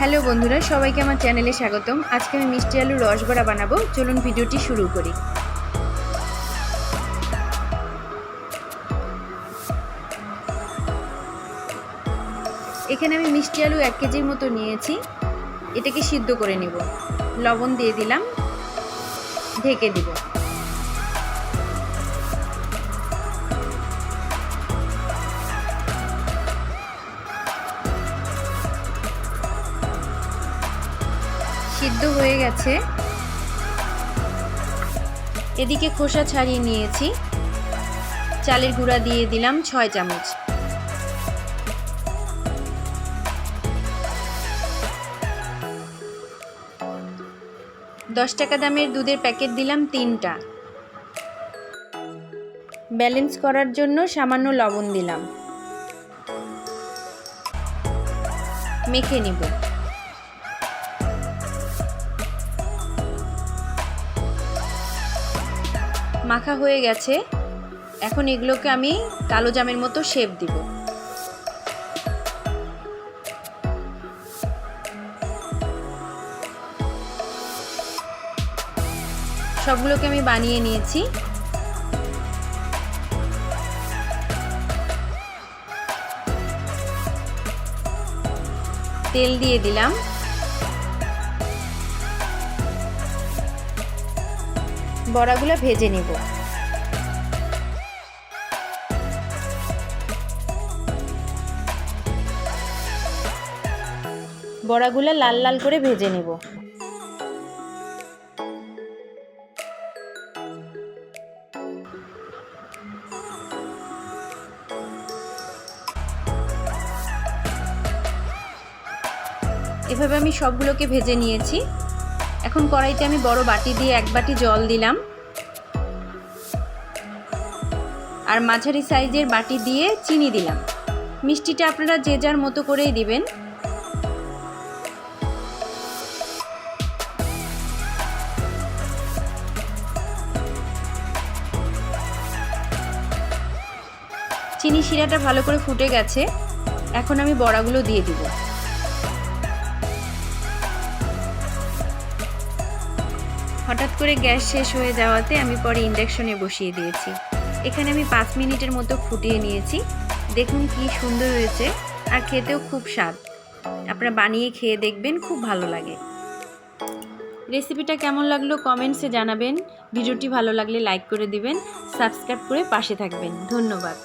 Hello বন্ধুরা, সবাইকে আমার চ্যানেলে স্বাগতম। আজকে আমি মিষ্টি আলুর রসবড়া বানাবো। চলুন ভিডিওটি শুরু করি। এখানে আমি মিষ্টি আলু 1 কেজির মতো নিয়েছি। এটাকে সিদ্ধ করে নিব। লবণ দিয়ে দিলাম, ঢেকে দিব। সিদ্ধ হয়ে গেছে। এদিকে খোসা ছাড়িয়ে নিয়েছি। চালের গুঁড়া দিয়ে দিলাম 6 চামচ। $10 দামের দুধের প্যাকেট দিলাম 3টা। ব্যালেন্স করার জন্য সামান্য লবণ দিলাম। মেখে নিব। মাখা হয়ে গেছে। এখন এগুলোকে আমি কালো জামের মতো শেপ দিব। সবগুলোকে আমি বানিয়ে নিয়েছি। তেল দিয়ে দিলাম। বড়াগুলো ভেজে নিব। বড়াগুলো লাল লাল করে ভেজে নেব। এভাবে আমি সবগুলোকে ভেজে নিয়েছি। এখন কড়াইতে আমি বড় বাটি দিয়ে 1 বাটি জল দিলাম, আর মাঝারি সাইজের বাটি দিয়ে চিনি দিলাম। মিষ্টিটা আপনারা যে যার মতো করেই দিবেন। চিনি শিরাটা ভালো করে ফুটে গেছে। এখন আমি বড়াগুলো দিয়ে দিব। হঠাৎ করে গ্যাস শেষ হয়ে যাওয়াতে আমি পরে ইন্ডাকশনে বসিয়ে দিয়েছি। এখানে আমি 5 মিনিটের মতো ফুটিয়ে নিয়েছি। দেখুন কি সুন্দর হয়েছে, আর খেতেও খুব স্বাদ। আপনারা বানিয়ে খেয়ে দেখবেন, খুব ভালো লাগে। রেসিপিটা কেমন লাগলো কমেন্টসে জানাবেন। ভিডিওটি ভালো লাগলে লাইক করে দিবেন, সাবস্ক্রাইব করে পাশে থাকবেন। ধন্যবাদ।